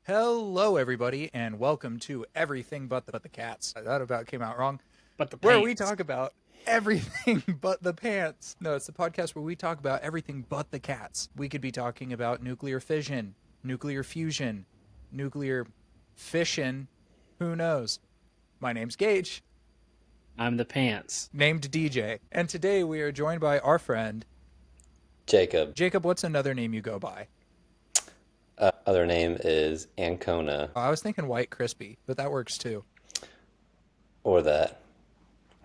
Hello, everybody, and welcome to Everything But the Cats. That about came out wrong. But the Where we pants. talk about everything but the pants. No, it's the podcast where we talk about everything but the cats. We could be talking about nuclear fission, nuclear fusion, nuclear fission. Who knows? My name's Gage, I'm the pants. named DJ, and today we are joined by our friend Jacob. Jacob. What's another name you go by? Other name is ANCONA, I was thinking White Crispy, but that works too. or that.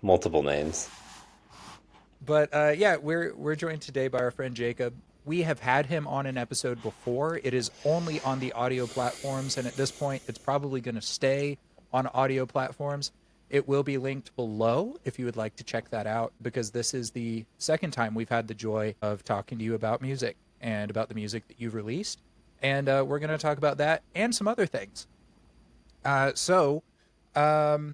Multiple names. But yeah, we're joined today by our friend Jacob. We have had him on an episode before. It is only on the audio platforms, and at this point, it's probably going to stay on audio platforms. It will be linked below if you would like to check that out, because this is the second time we've had the joy of talking to you about music and about the music that you've released. And we're going to talk about that and some other things.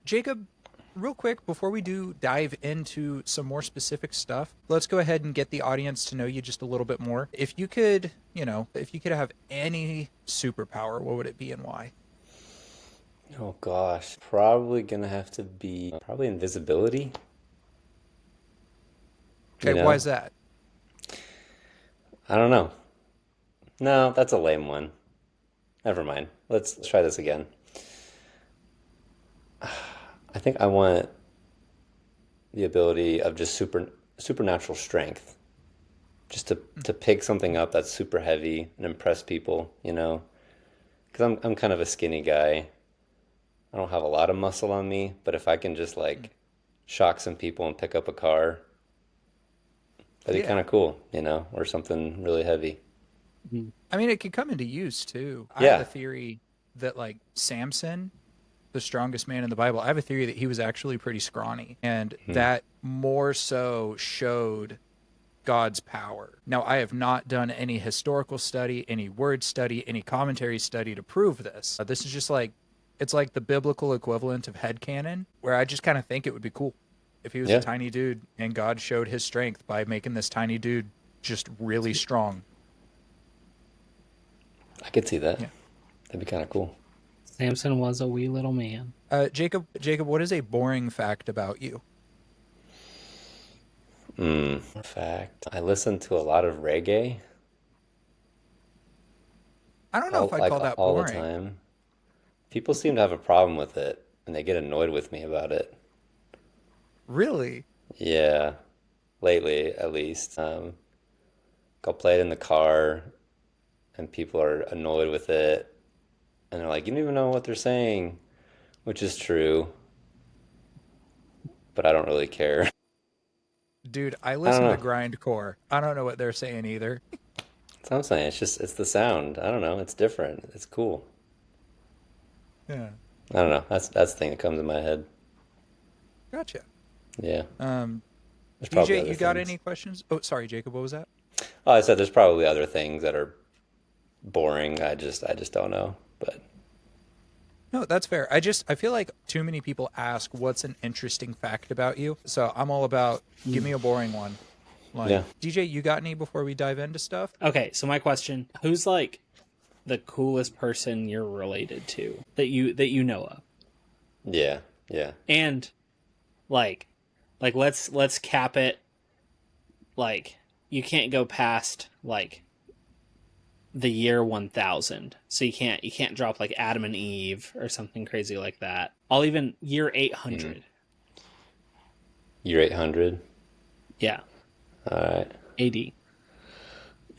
Jacob, real quick, before we do dive into some more specific stuff, let's go ahead and get the audience to know you just a little bit more. If you could have any superpower, what would it be and why? Oh gosh. Probably gonna have to be probably invisibility. Okay, You why know? is that? I don't know. No, that's a lame one. Never mind. Let's try this again. I think I want the ability of just supernatural strength. Just to pick something up that's super heavy and impress people, you know? Because I'm kind of a skinny guy. I don't have a lot of muscle on me, but if I can just like shock some people and pick up a car, that'd be kind Yeah. of cool, you know, or something really heavy. I mean, it could come into use too. I have a Yeah. theory that like Samson, the strongest man in the Bible, I have a theory that he was actually pretty scrawny, and Hmm. that more so showed God's power. Now, I have not done any historical study, any word study, any commentary study to prove this. This is just like, it's like the biblical equivalent of headcanon, where I just kind of think it would be cool if he was a Yeah, tiny dude and God showed his strength by making this tiny dude just really strong. I could see that. Yeah. That'd be kind of cool. Samson was a wee little man. Jacob, what is a boring fact about you? In fact, I listen to a lot of reggae, I don't know if I'd call that all the boring. time. People seem to have a problem with it, and they get annoyed with me about it. Really? Yeah, lately at least. I'll play it in the car, and people are annoyed with it, and they're like, "You don't even know what they're saying," which is true, but I don't really care. Dude, I I don't listen to know. grindcore. I don't know what they're saying either. That's what I'm saying. It's the sound. I don't know. It's different. It's cool. Yeah. I don't know. That's the thing that comes in my head. Gotcha. Yeah. Um, There's probably DJ, other you got things. any questions? Oh, sorry, Jacob, what was that? Oh, I said there's probably other things that are boring. I just don't know. But No, that's fair. I feel like too many people ask what's an interesting fact about you. So I'm all about give me a boring one. Like, yeah. DJ, you got any before we dive into stuff? Okay, so my question: who's like the coolest person you're related to that you know of? Yeah. Yeah. And like let's cap it. Like you can't go past like the year 1000. So you can't drop like Adam and Eve or something crazy like that. I'll even year Mm. 800. You're 800. Yeah, All right. AD.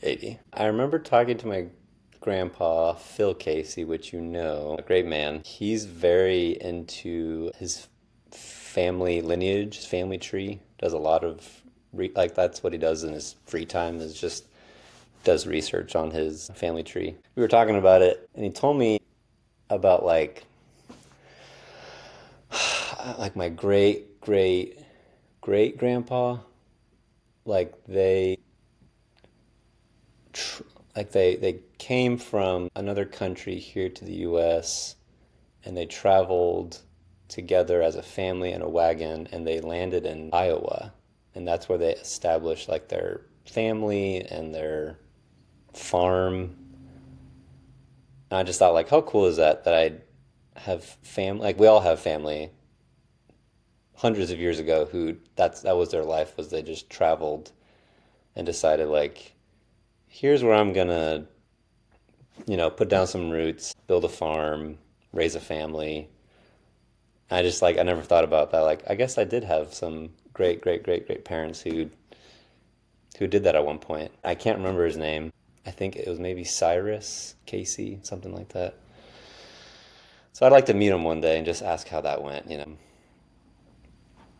80. I remember talking to my grandpa, Phil Casey, which you know, a great man. He's very into his family lineage, his family tree. Does a lot of like that's what he does in his free time is just does research on his family tree. We were talking about it, and he told me about like my great grandpa, like tr- they came from another country here to the U.S. and they traveled together as a family in a wagon and they landed in Iowa, and that's where they established like their family and their farm. And I just thought like, how cool is that I have family, like we all have family hundreds of years ago who that was their life, was they just traveled and decided like, here's where I'm gonna, put down some roots, build a farm, raise a family. I just like I never thought about that. Like I guess I did have some great great great great parents who did that at one point. I can't remember his name. I think it was maybe Cyrus Casey, something like that. So I'd like to meet him one day and just ask how that went,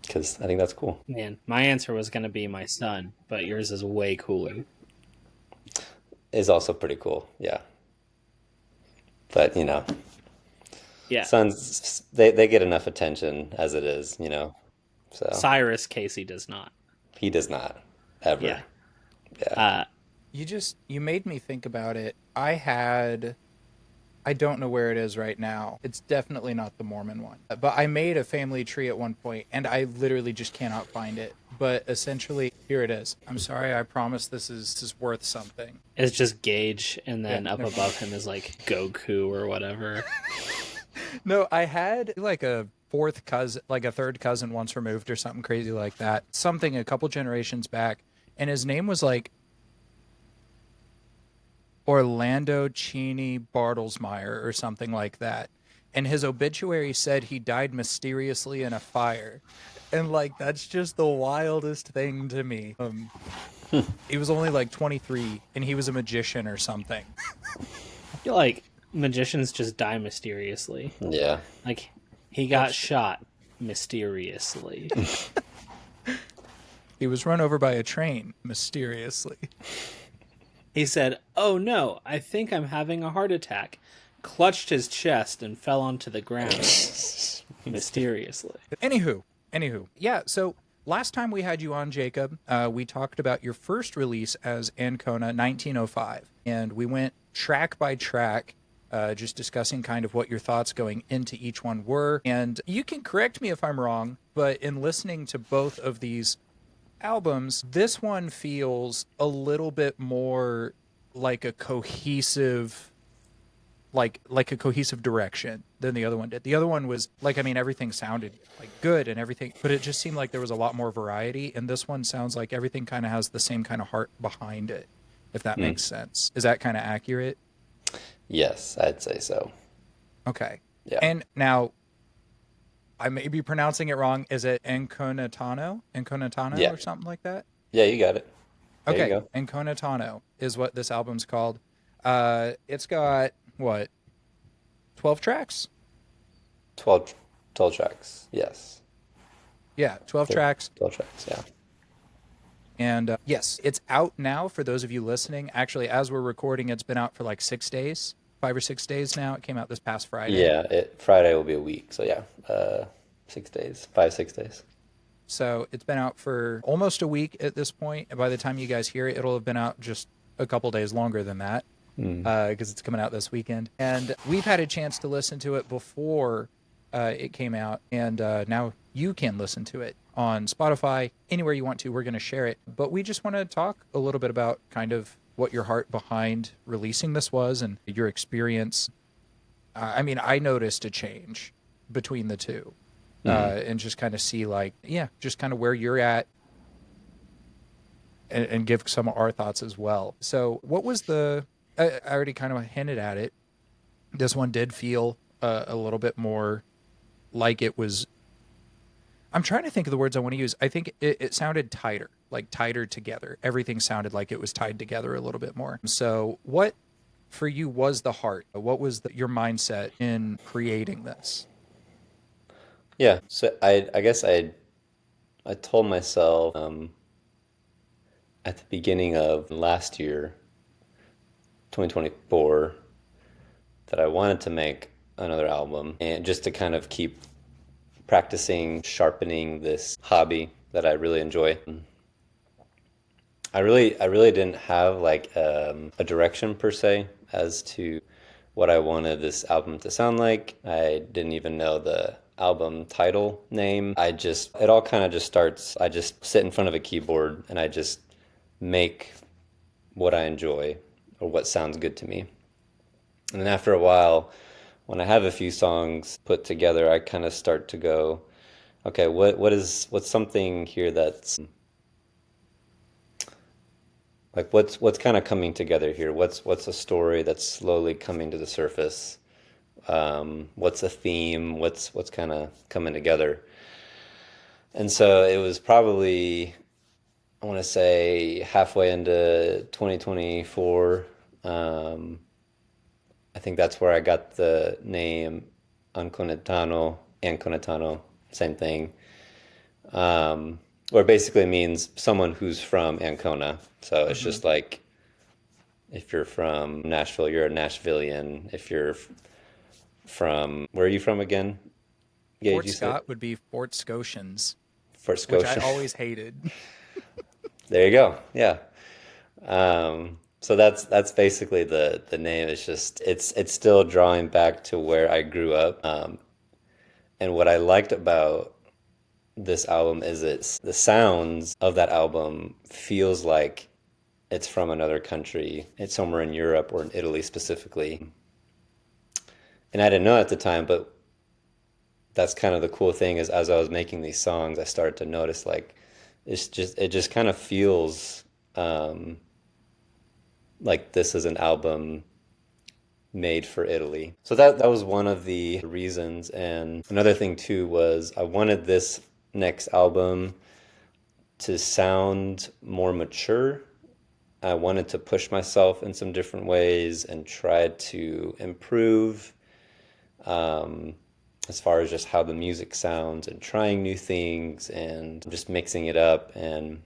because I think that's cool. Man, my answer was going to be my son, but yours is way cooler. Is also pretty cool, yeah. But Yeah. sons they get enough attention as it is. So Cyrus Casey does not. he does not ever. Yeah. Yeah. Uh, You made me think about it. I don't know where it is right now. It's definitely not the Mormon one. But I made a family tree at one point, and I literally just cannot find it. But essentially, here it is. I'm sorry, I promise this is worth something. it's just Gage, and then Yeah, up never above him is like Goku or whatever. No, I had like a fourth cousin, like a third cousin once removed or something crazy like that. Something a couple generations back. And his name was like Orlando Cheney Bartlesmeyer or something like that. And his obituary said he died mysteriously in a fire. And like that's just the wildest thing to me. He was only like 23 and he was a magician or something. I feel like magicians just die mysteriously. Yeah. Like, he got shot mysteriously. He was run over by a train mysteriously. He said, "Oh no, I think I'm having a heart attack." Clutched his chest and fell onto the ground mysteriously. Anywho, yeah. So last time we had you on, Jacob, we talked about your first release as Ancona 1905, and we went track by track, just discussing kind of what your thoughts going into each one were. And you can correct me if I'm wrong, but in listening to both of these albums, this one feels a little bit more like a cohesive like a cohesive direction than the other one did. The other one was like, I mean, everything sounded like good and everything, but it just seemed like there was a lot more variety. And this one sounds like everything kind of has the same kind of heart behind it, if that makes sense. Is that kind of accurate? Yes, I'd say so. Okay. Yeah. And now I may be pronouncing it wrong. Is it Anconatano Yeah. or something like that? Yeah, you got it. There you Okay. go. Anconatano is what this album's called. It's got what? 12 tracks? 12 tracks. Yes. Yeah, 12 tracks. 12 tracks, yeah. And yes, it's out now for those of you listening. Actually, as we're recording, it's been out for like 6 days, 5 or 6 days now. It came out this past Friday. Yeah, Friday will be a week. So yeah, 6 days, 5, 6 days. So it's been out for almost a week at this point. And by the time you guys hear it, it'll have been out just a couple days longer than that, because it's coming out this weekend. And we've had a chance to listen to it before it came out, and now you can listen to it on Spotify, anywhere you want to. We're going to share it. But we just want to talk a little bit about kind of what your heart behind releasing this was and your experience. I mean, I noticed a change between the two. And just kind of see like, yeah, just kind of where you're at, and give some of our thoughts as well. So what was I already kind of hinted at it. This one did feel a little bit more like it was, I'm trying to think of the words I want to use. I think it sounded tighter, like tighter together. Everything sounded like it was tied together a little bit more. So what for you was the heart? What was your mindset in creating this? Yeah, so I guess I told myself at the beginning of last year, 2024, that I wanted to make another album, and just to kind of keep practicing, sharpening this hobby that I really enjoy. I really didn't have like a direction per se as to what I wanted this album to sound like. I didn't even know the album title name. It all kind of just starts, I just sit in front of a keyboard and I just make what I enjoy or what sounds good to me. And then after a while, when I have a few songs put together, I kind of start to go, okay, what's something here that's like what's kind of coming together here? What's a story that's slowly coming to the surface? What's a theme? What's kind of coming together? And so it was probably, I want to say, halfway into 2024. Um, I think that's where I got the name Anconetano, same thing. Or basically means someone who's from Ancona. So it's Hmm. just like if you're from Nashville, you're a Nashvilleian. If you're from, where are you from again? Gage, Fort you said? Scott would be Fort Scotians, Fort which I Scotia. always hated. There you go. Yeah. So that's basically the name. It's just it's still drawing back to where I grew up. And what I liked about this album is it's the sounds of that album feels like it's from another country. It's somewhere in Europe or in Italy specifically. And I didn't know at the time, but that's kind of the cool thing is as I was making these songs, I started to notice like it just kind of feels like this is an album made for Italy. So that was one of the reasons. And another thing too was I wanted this next album to sound more mature. I wanted to push myself in some different ways and try to improve as far as just how the music sounds and trying new things and just mixing it up. And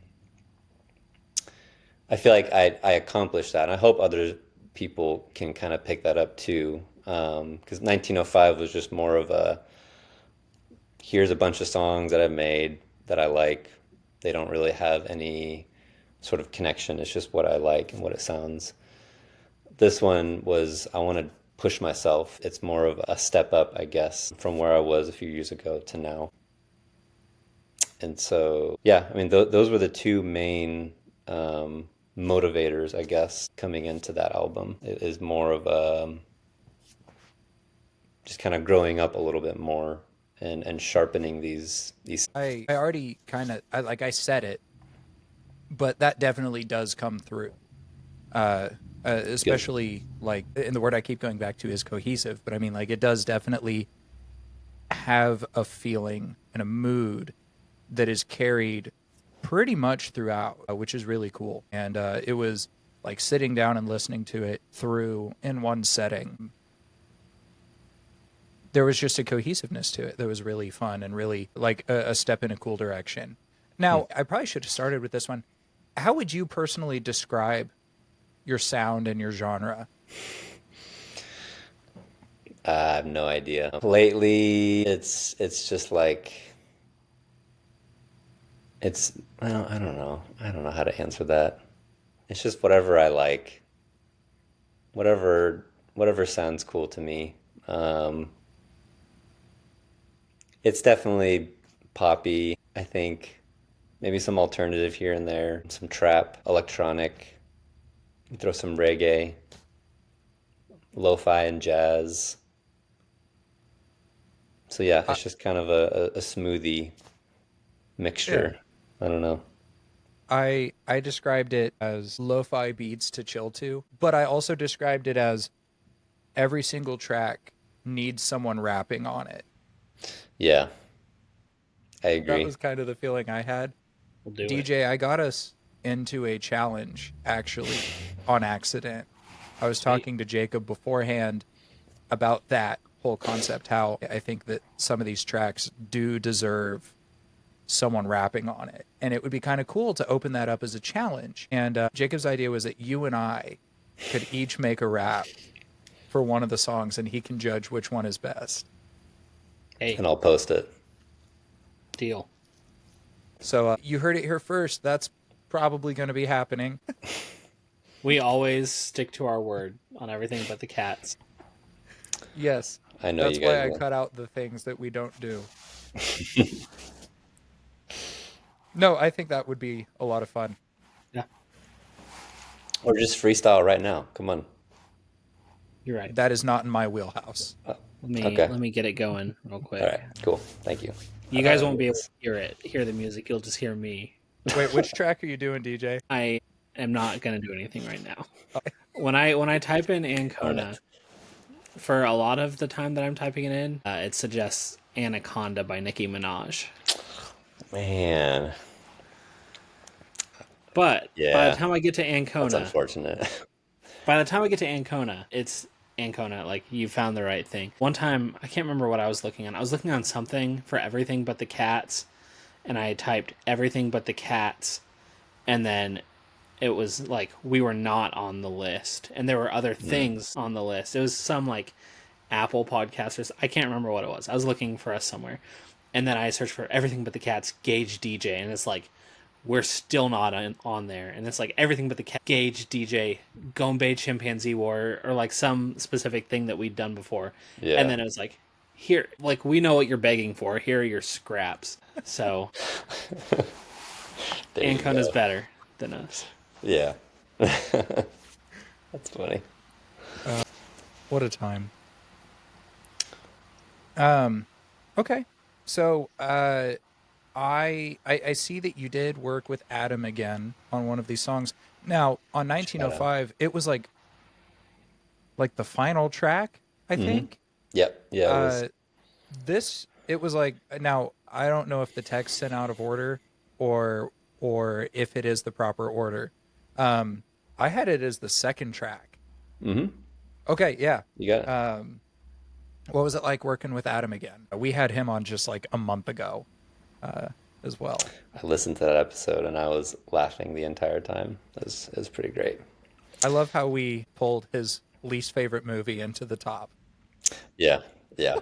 I feel like I accomplished that. And I hope other people can kind of pick that up too. Because 1905 was just more of a here's a bunch of songs that I've made that I like. They don't really have any sort of connection. It's just what I like and what it sounds. This one was, I want to push myself. It's more of a step up, I guess, from where I was a few years ago to now. And so, yeah, I mean, those were the two main motivators, I guess, coming into that album. It is more of a just kind of growing up a little bit more and sharpening these. I already kind of like I said it, but that definitely does come through. Good. Especially like, and the word I keep going back to is cohesive, but I mean like it does definitely have a feeling and a mood that is carried pretty much throughout, which is really cool. And it was like sitting down and listening to it through in one setting. There was just a cohesiveness to it that was really fun and really like a step in a cool direction. Now, I probably should have started with this one. How would you personally describe your sound and your genre? I have no idea. Lately, it's just like it's well, I don't know. I don't know how to answer that. It's just whatever I like. Whatever sounds cool to me. Um, it's definitely poppy, I think. Maybe some alternative here and there, some trap, electronic, throw some reggae, lo-fi and jazz. So yeah, Uh, it's just kind of a smoothie yeah, mixture. I don't know. I described it as lo-fi beats to chill to, but I also described it as every single track needs someone rapping on it. Yeah, I That agree. was kind of the feeling I had. We'll do it. DJ, I got us into a challenge actually on accident. I was Sweet. talking to Jacob beforehand about that whole concept, how I think that some of these tracks do deserve someone rapping on it. And it would be kind of cool to open that up as a challenge. And Jacob's idea was that you and I could each make a rap for one of the songs and he can judge which one is best. Hey, And I'll post it. deal. So you heard it here first. That's probably going to be happening. We always stick to our word on everything but the cats. Yes. I know you That's guys why I will. cut out the things that we don't do. No, I think that would be a lot of fun. Yeah. Or just freestyle right now. Come on. You're right. That is not in my wheelhouse. Okay. Let me get it going real quick. All right. Cool. Thank you. You guys won't be able to hear the music. You'll just hear me. Wait, which track are you doing, DJ? I am not gonna do anything right now. When I type in Ancona, for a lot of the time that I'm typing it in, it suggests Anaconda by Nicki Minaj. Man. But Yeah. by the time I get to That's Ancona, unfortunate. by the time I get to Ancona, it's Ancona. Like, you found the right thing. One time, I can't remember what I was looking on. I was looking on something for Everything But the Cats, and I typed Everything But the Cats, and then it was like we were not on the list, and there were other things on the list. It was some like Apple podcasters. I can't remember what it was. I was looking for us somewhere, and then I searched for Everything But the Cats Gage DJ, and it's like we're still not on there, and it's like Everything But the Cat Gage DJ Gombe Chimpanzee War, or like some specific thing that we'd done before. Yeah. And then it was like, here, like, we know what you're begging for. Here are your scraps. So Ancona's better than us. Yeah. That's funny. What a time. Okay. So, I see that you did work with Adam again on one of these songs. Now, on 1905, it was like the final track, I think. Yep. Yeah. It was. It was like, now I don't know if the text sent out of order or if it is the proper order. I had it as the second track. Okay, yeah. You got it. What was it like working with Adam again? We had him on just like a month ago, as well. I listened to that episode and I was laughing the entire time. It was pretty great. I love how we pulled his least favorite movie into the top. Yeah. Yeah.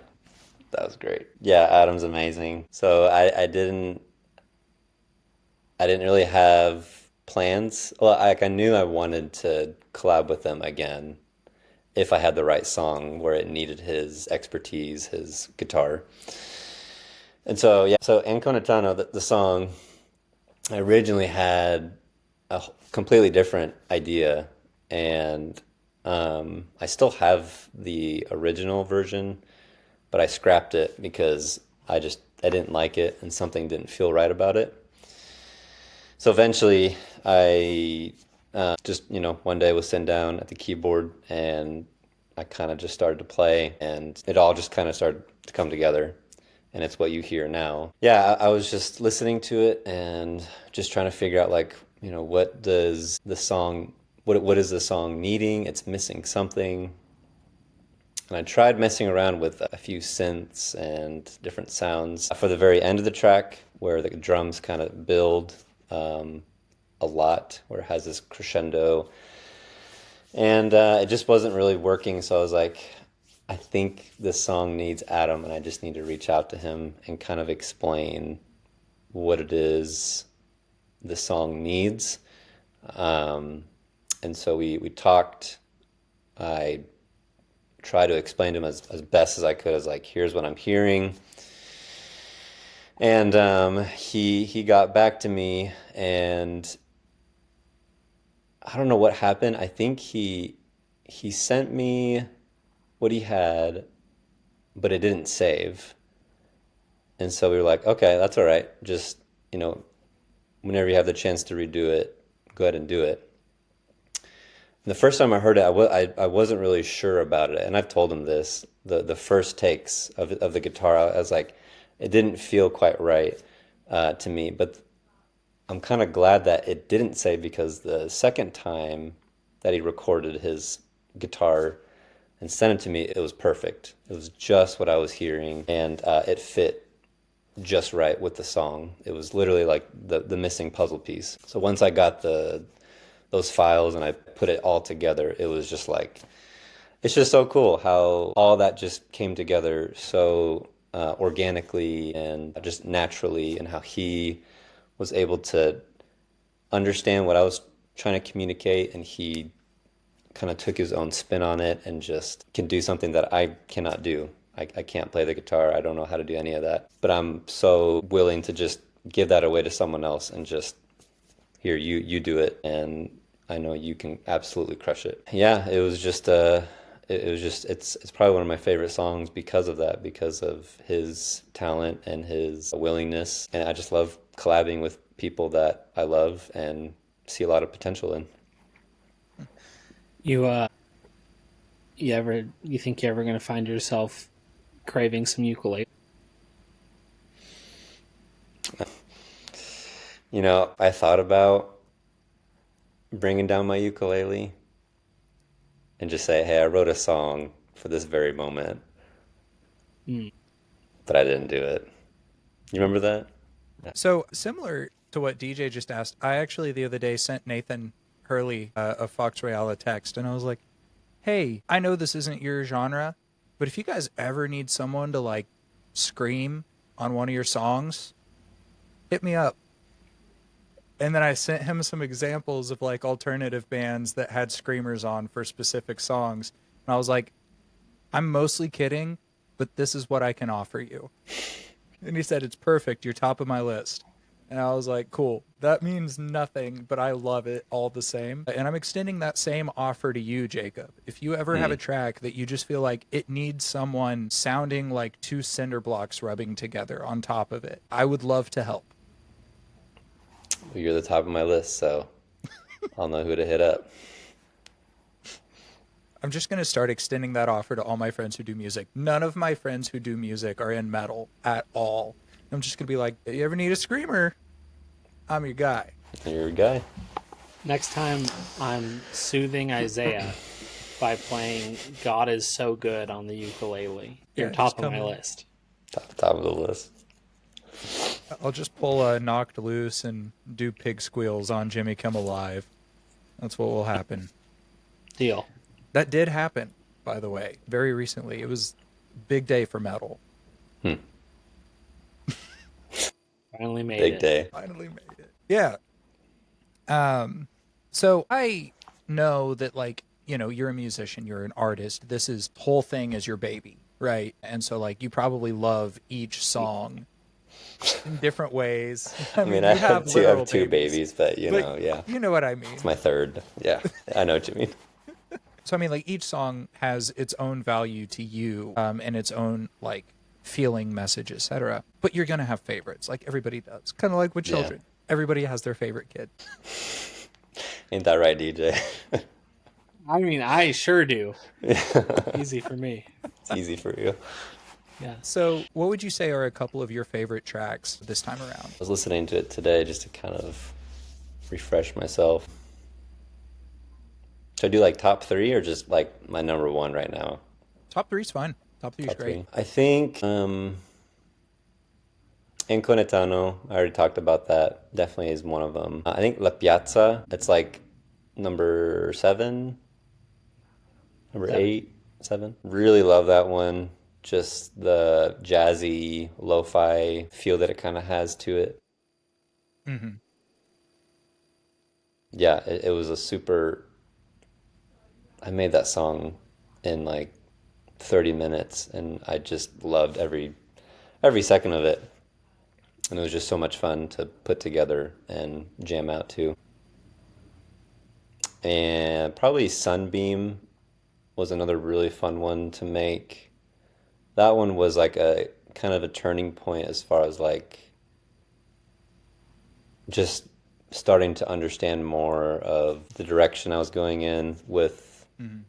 That was great. Yeah, Adam's amazing. So I didn't really have plans. Well, I knew I wanted to collab with him again if I had the right song where it needed his expertise, his guitar. And so, yeah, so Anconatano, the song, I originally had a completely different idea, and I still have the original version, but I scrapped it because I didn't like it and something didn't feel right about it. So eventually I just, one day was sitting down at the keyboard and I kind of just started to play and it all just kind of started to come together. And it's what you hear now. Yeah, I was just listening to it and just trying to figure out what is the song needing? It's missing something. And I tried messing around with a few synths and different sounds for the very end of the track where the drums kind of build a lot, where it has this crescendo. And it just wasn't really working, so I was like, I think this song needs Adam, and I just need to reach out to him and kind of explain what it is the song needs. And so we talked. I tried to explain to him as best as I could, as like, here's what I'm hearing. And he got back to me, and I don't know what happened. I think he sent me what he had, but it didn't save. And so we were like, okay, that's all right. Just, whenever you have the chance to redo it, go ahead and do it. And the first time I heard it, I wasn't really sure about it. And I've told him this, the first takes of the guitar, I was like, it didn't feel quite right to me. But I'm kind of glad that it didn't save, because the second time that he recorded his guitar and sent it to me, it was perfect. It was just what I was hearing, and it fit just right with the song. It was literally like the missing puzzle piece. So once I got those files and I put it all together, it was just like, it's just so cool how all that just came together so organically and just naturally, and how he was able to understand what I was trying to communicate, and he kind of took his own spin on it and just can do something that I cannot do. I can't play the guitar. I don't know how to do any of that. But I'm so willing to just give that away to someone else and just, here, you do it, and I know you can absolutely crush it. Yeah, it it was just it's probably one of my favorite songs because of that, because of his talent and his willingness, and I just love collabing with people that I love and see a lot of potential in. You you think you're ever gonna find yourself craving some ukulele? You know, I thought about bringing down my ukulele and just say, hey, I wrote a song for this very moment, Mm. but I didn't do it. You remember that? So similar to what DJ just asked, I actually the other day sent Nathan Hurley a Fox Royale a text, and I was like, "Hey, I know this isn't your genre, but if you guys ever need someone to like scream on one of your songs, hit me up." And then I sent him some examples of like alternative bands that had screamers on for specific songs, and I was like, "I'm mostly kidding, but this is what I can offer you." And he said, "It's perfect. You're top of my list." And I was like, "Cool. That means nothing, but I love it all the same." And I'm extending that same offer to you, Jacob. If you ever have a track that you just feel like it needs someone sounding like two cinder blocks rubbing together on top of it, I would love to help. Well, you're the top of my list, so I'll know who to hit up. I'm just going to start extending that offer to all my friends who do music. None of my friends who do music are in metal at all. I'm just going to be like, you ever need a screamer? I'm your guy. You're your guy. Next time, I'm soothing Isaiah by playing "God Is So Good" on the ukulele. You're Yeah, top just of come my in. list. Top of the list. I'll just pull a Knocked Loose and do pig squeals on Jimmy Kimmel Live. That's what will happen. Deal. That did happen, by the way, very recently. It was a big day for metal. Finally made Big it. day. Finally made it. Yeah. So I know that, like, you know, you're a musician, you're an artist. This is whole thing is your baby, right? And so like you probably love each song in different ways. I I mean, mean, you have I literal have two babies, babies, but but yeah, you know what I it's mean. my third. Yeah, I know what you mean. So I mean, like each song has its own value to you, and its own like feeling, message, etc. But you're gonna have favorites, like everybody does. Kind of like with Yeah, children, everybody has their favorite kid. ain't that right, DJ? I mean, I sure do. It's Easy for me. easy for you. Yeah. So, what would you say are a couple of your favorite tracks this time around? I was listening to it today just to kind of refresh myself. Should I do like top three or just like my number one right now? Top three's fine. Top three's Top great. three. I think ANCONA, I already talked about that. Definitely is one of them. I think La Piazza, it's like number seven, number 7. eight, seven. Really love that one. Just the jazzy, lo-fi feel that it kind of has to it. Hmm. Yeah, it was a super. I made that song in like 30 minutes, and I just loved every second of it. And it was just so much fun to put together and jam out to. And probably Sunbeam was another really fun one to make. That one was like a kind of a turning point as far as like just starting to understand more of the direction I was going in with Hmm.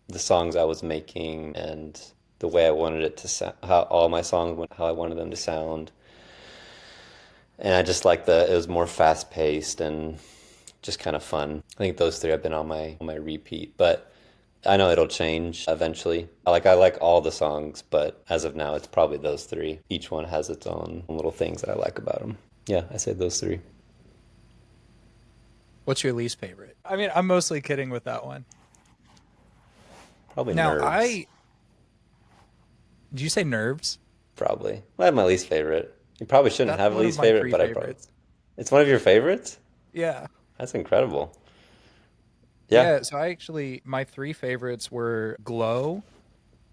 the songs I was making and the way I wanted it to sound, how all my songs went, how I wanted them to sound. And I just like it was more fast paced and just kind of fun. I think those three have been on my repeat, but I know it'll change eventually. I like all the songs, but as of now, it's probably those three. Each one has its own little things that I like about them. Yeah, I say those three. What's your least favorite? I mean, I'm mostly kidding with that one. Probably Now, Nerves. did you say Nerves? Probably. I have my least favorite. You probably shouldn't That's have a one of least my favorite, three but I probably. favorites. It's one of your favorites? Yeah. That's incredible. Yeah. Yeah, so my three favorites were Glow,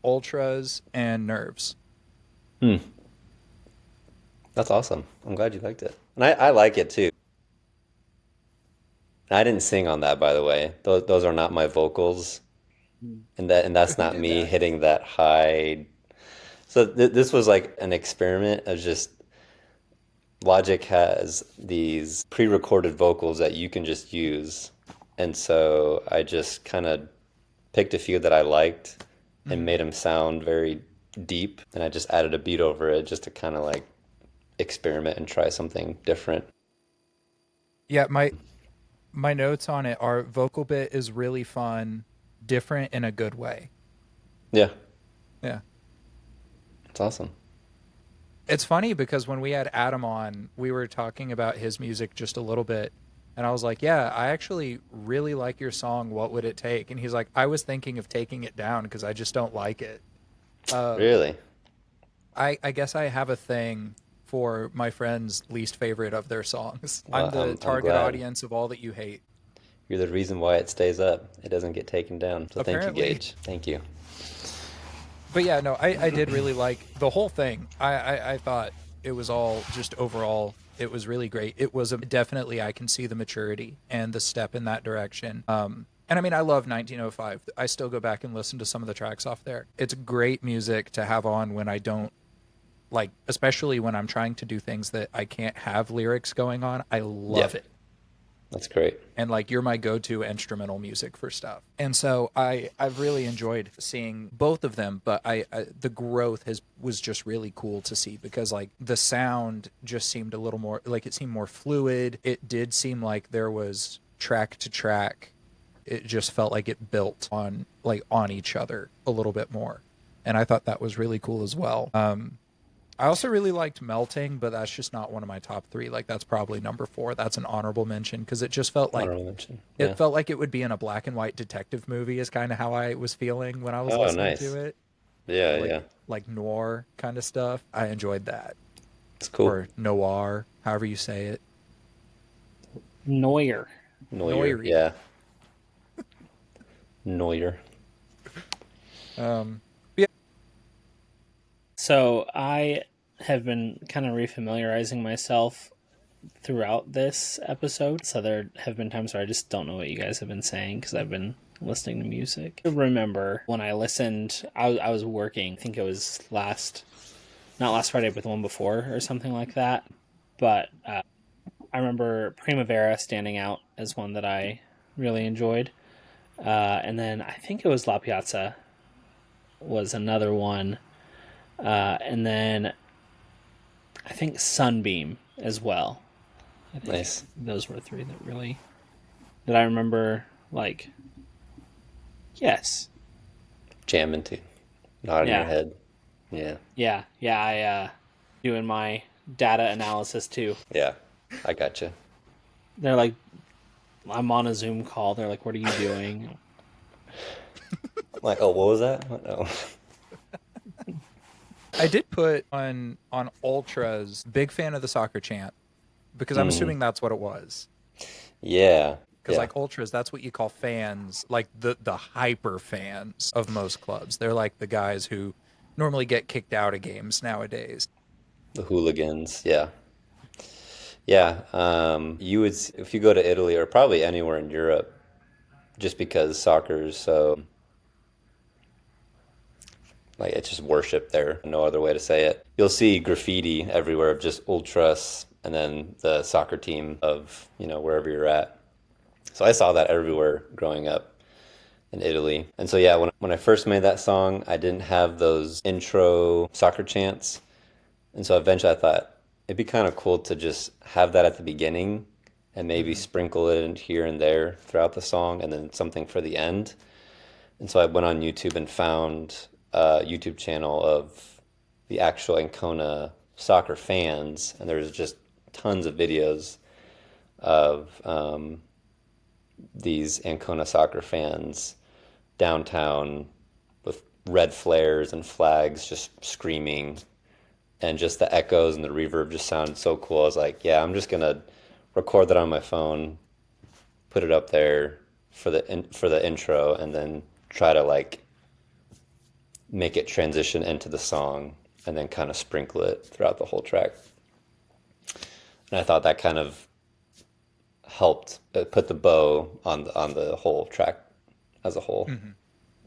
Ultras, and Nerves. Hmm. That's awesome. I'm glad you liked it. And I like it too. I didn't sing on that, by the way. Those are not my vocals. and that's Who not did me that? hitting that high. So this was like an experiment of just Logic has these pre-recorded vocals that you can just use. And so I just kind of picked a few that I liked and Mhm. made them sound very deep. And I just added a beat over it just to kind of like experiment and try something different. Yeah, my notes on it are vocal bit is really fun, different in a good way. Yeah, Yeah. it's awesome. It's funny because when we had Adam on, we were talking about his music just a little bit. And I was like, yeah, I actually really like your song. What would it take? And he's like, I was thinking of taking it down because I just don't like it. Um, Really? I guess I have a thing for my friend's least favorite of their songs. I'm Well, the I'm target glad. audience of all that you hate. You're the reason why it stays up. It doesn't get taken down. So thank you, Apparently. Gage. Thank you. But yeah, no, I did really like the whole thing. I thought it was all just overall, it was really great. It was definitely, I can see the maturity and the step in that direction. And I mean, I love 1905. I still go back and listen to some of the tracks off there. It's great music to have on when I don't like, especially when I'm trying to do things that I can't have lyrics going on. I Yeah, love it. that's great. And like you're my go-to instrumental music for stuff. And so I've really enjoyed seeing both of them, but I the growth has was just really cool to see because like the sound just seemed a little more like it seemed more fluid. It did seem like there was track to track. It just felt like it built on like on each other a little bit more. And I thought that was really cool as well. I also really liked Melting, but that's just not one of my top three. Like that's probably number four. That's an honorable mention because it just felt like Honorable mention. it Yeah. felt like it would be in a black and white detective movie. Is kind of how I was feeling when I was Oh, listening to nice. it, Yeah, like yeah. noir kind of stuff. I enjoyed that, It's cool. or noir, however you say it, Neuer. Neuer. noiry. Yeah. Neuer. Yeah, So I have been kind of refamiliarizing myself throughout this episode. So there have been times where I just don't know what you guys have been saying because I've been listening to music. I remember when I listened, I was working. I think it was not last Friday, but the one before or something like that. But I remember Primavera standing out as one that I really enjoyed. And then I think it was La Piazza was another one. And then I think Sunbeam as well. I think Nice. those were three that I remember like yes. Jamming too. Nodding your Yeah. head. Yeah. Yeah, I doing my data analysis too. Yeah. I gotcha. They're like I'm on a Zoom call. They're like, "What are you doing?" I'm like, oh, what was that? What? Oh. I did put on ultras. Big fan of the soccer chant because I'm Mm, assuming that's what it was. yeah. Because Yeah. like ultras, that's what you call fans, like the hyper fans of most clubs. They're like the guys who normally get kicked out of games nowadays. The hooligans. Yeah. Yeah. You would, if you go to Italy or probably anywhere in Europe, just because soccer's so, like, it's just worship there. No other way to say it. You'll see graffiti everywhere of just ultras and then the soccer team of, wherever you're at. So I saw that everywhere growing up in Italy. And so yeah, when I first made that song, I didn't have those intro soccer chants. And so eventually I thought it'd be kind of cool to just have that at the beginning and maybe Hmm. sprinkle it in here and there throughout the song and then something for the end. And so I went on YouTube and found a YouTube channel of the actual Ancona soccer fans, and there's just tons of videos of these Ancona soccer fans downtown with red flares and flags just screaming, and just the echoes and the reverb just sounded so cool. I was like, yeah, I'm just gonna record that on my phone, put it up there for the intro, and then try to like make it transition into the song, and then kind of sprinkle it throughout the whole track. And I thought that kind of helped put the bow on the whole track as a whole. Hmm.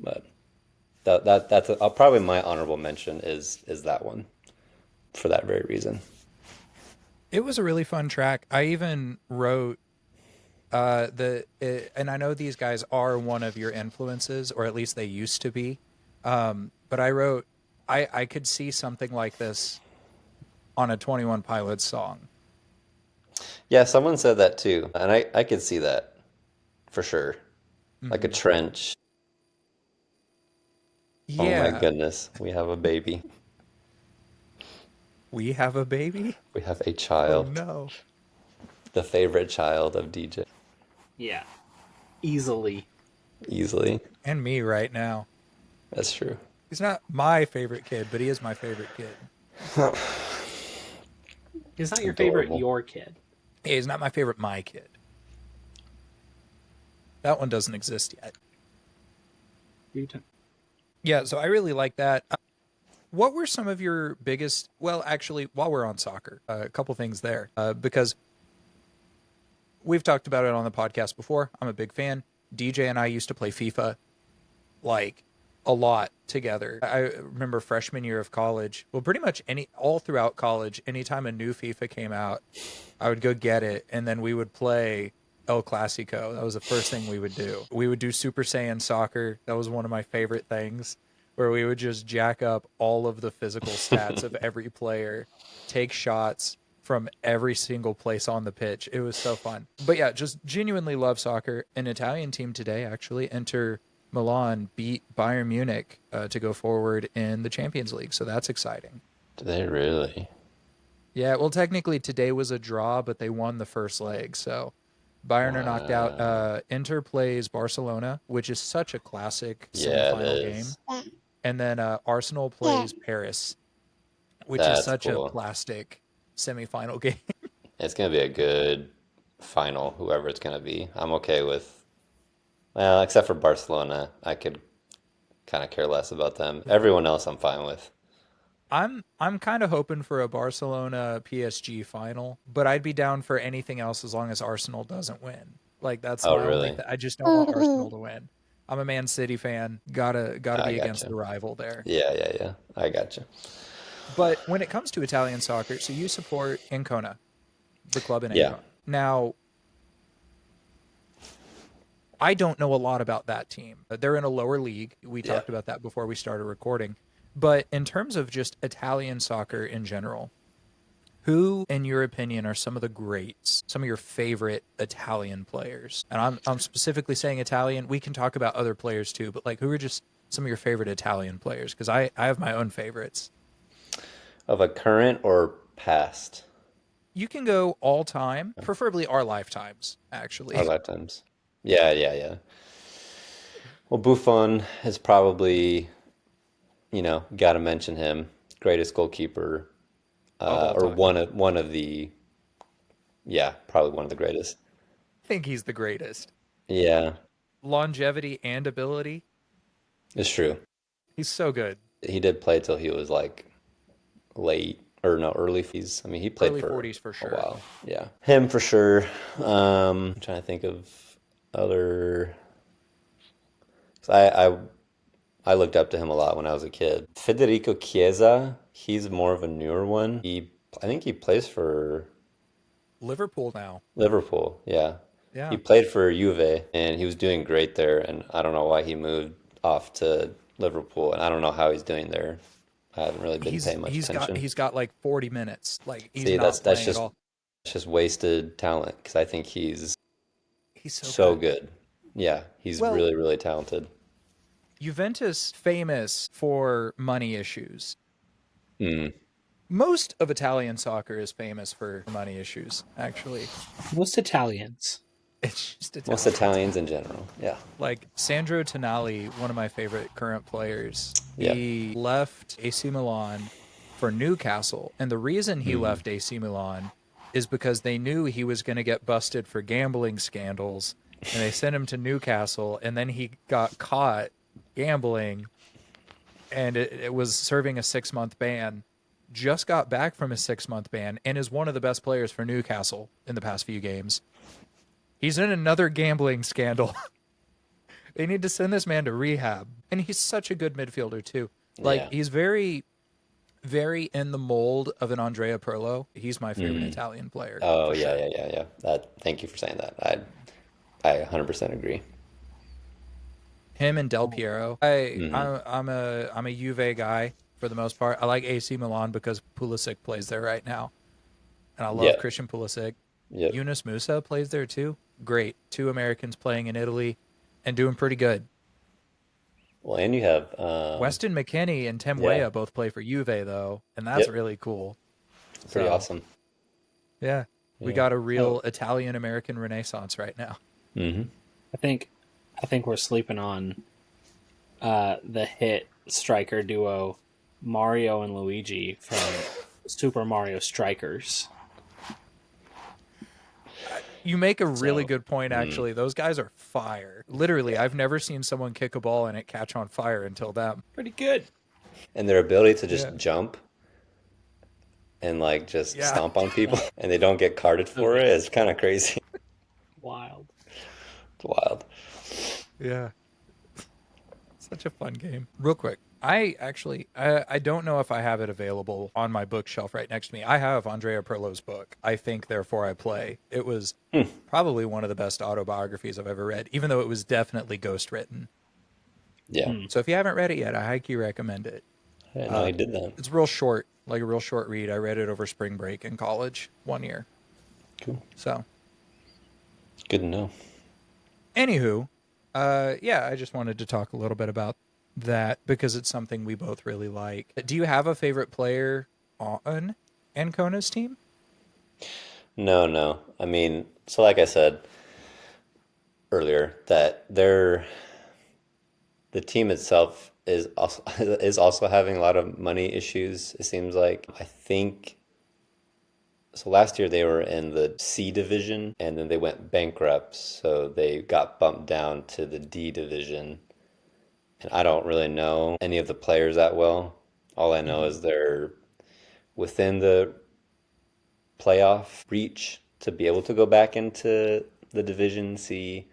But that's probably my honorable mention is that one for that very reason. It was a really fun track. I even wrote and I know these guys are one of your influences, or at least they used to be. But I wrote, I could see something like this on a 21 Pilots song. Yeah, someone said that too, and I could see that for sure. Like a Hmm. trench. Oh my Yeah, goodness, we have a baby. we have a baby. We have a Oh child, no. the favorite child of DJ, Yeah, easily. easily. And me right now. That's true. He's not my favorite kid, but he is my favorite kid. He's not your favorite, Adorable. your kid. Hey, he's not my favorite my kid. That one doesn't exist yet. Yeah, so I really like that. What were some of your biggest? Well, actually, while we're on soccer, a couple things there, because we've talked about it on the podcast before. I'm a big fan. DJ and I used to play FIFA like a lot together. I remember freshman year of college. Well, pretty much all throughout college, anytime a new FIFA came out, I would go get it, and then we would play El Clasico. That was the first thing we would do. We would do Super Saiyan soccer. That was one of my favorite things, where we would just jack up all of the physical stats of every player, take shots from every single place on the pitch. It was so fun. But yeah, just genuinely love soccer. An Italian team today actually Inter Milan beat Bayern Munich to go forward in the Champions League. So that's exciting. Do they really? Yeah, well, technically today was a draw, but they won the first leg. So Bayern are knocked out. Wow. Inter plays Barcelona, which is such a classic Yeah, it semifinal game. is. And then Arsenal plays Paris, which is That's such a cool. plastic semifinal game. It's gonna be a good final, whoever it's gonna be. I'm okay with, well, except for Barcelona. I could kind of care less about them. Everyone else I'm fine with. I'm kind of hoping for a Barcelona PSG final, but I'd be down for anything else as long as Arsenal doesn't win. Like that's Oh, my only really? thing. I just don't want Arsenal to win. I'm a Man City fan. Gotta I be against gotcha. the rival there. Yeah, yeah, yeah. I gotcha. But when it comes to Italian soccer, so you support ANCONA, the club in Yeah. ANCONA. Now, I don't know a lot about that team. They're in a lower league. We Yeah. talked about that before we started recording. But in terms of just Italian soccer in general, who, in your opinion, are some of the greats, some of your favorite Italian players? And I'm specifically saying Italian. We can talk about other players too, but like who are just some of your favorite Italian players? Because I have my own favorites. Of a current or past? You can go all time, preferably our lifetimes, Our actually. lifetimes. Yeah, yeah, yeah. Well, Buffon is probably, got to mention him. Greatest goalkeeper, Of all or time. one of the, yeah, probably one of the greatest. I think he's the greatest. Yeah, Longevity and ability. it's true. He's so good. He did play till he was like late or no, early fees. I mean, he played Early for 40s for a sure. while. Yeah, him for sure. I'm trying to think of other. 'Cause I looked up to him a lot when I was a kid. Federico Chiesa, he's more of a newer one. I think he plays for Liverpool now. Liverpool. Yeah, he Yeah. played for Juve, and he was doing great there. And I don't know why he moved off to Liverpool, and I don't know how he's doing there. I haven't really been He's paying much he's got attention. he's got like 40 minutes. Like he's See, that's not that's playing at just all. it's just wasted talent because I think he's He's so so good. good. Yeah, he's Well, really, really talented. Juventus famous for money issues. Mm. Most of Italian soccer is famous for money issues, actually. Most Italians. It's just Most Italians. Italians in general. Yeah. Like Sandro Tonali, one of my favorite current players, Yeah. he left AC Milan for Newcastle. And the reason he Mm. left AC Milan is because they knew he was going to get busted for gambling scandals. And they sent him to Newcastle. And then he got caught gambling and it was serving a 6-month ban. Just got back from a 6-month ban and is one of the best players for Newcastle in the past few games. He's in another gambling scandal. They need to send this man to rehab. And he's such a good midfielder too. Like Yeah. he's very, very in the mold of an Andrea Pirlo. He's my favorite Mm. Italian player Oh for yeah, sure. yeah, yeah, yeah. Thank you for saying that. I 100% agree. Him and Del Piero. I Hmm. I'm a Juve guy for the most part. I like AC Milan because Pulisic plays there right now, and I love Yep. Christian Pulisic. Yep. Yunus Musa plays there too. Great, two Americans playing in Italy, and doing pretty good. Well, and you have Weston McKennie and Tim yeah. Weah both play for Juve though, and that's Yep. really cool. Pretty So awesome. yeah, we Yeah. got a Oh, real Italian American renaissance right now. Hmm. I think we're sleeping on the hit striker duo Mario and Luigi from Super Mario Strikers. You make a really So good point, Mm. actually. Those guys are fire. Literally, Yeah. I've never seen someone kick a ball and it catch on fire until them. pretty good. And their ability to Yeah. just jump and like just Yeah. stomp on people and they don't get carded Oh for it yeah, is kind of crazy. wild. It's wild. Yeah. Such a fun game. Real quick. I don't know if I have it available on my bookshelf right next to me. I have Andrea Pirlo's book, I Think Therefore I Play. It was Hmm. probably one of the best autobiographies I've ever read, even though it was definitely ghost written. Yeah. Hmm. So if you haven't read it yet, I highly recommend it. I didn't know he did that. It's real short, like a real short read. I read it over spring break in college 1 year. Cool. So, Good to know. anywho, yeah, I just wanted to talk a little bit about that because it's something we both really like. Do you have a favorite player on Ancona's team? No, no. I mean, so like I said earlier, that the team itself is also is also having a lot of money issues, it seems like. I think so last year they were in the C division and then they went bankrupt, so they got bumped down to the D division. And I don't really know any of the players that well. All I know Mm-hmm. is they're within the playoff reach to be able to go back into the Division C,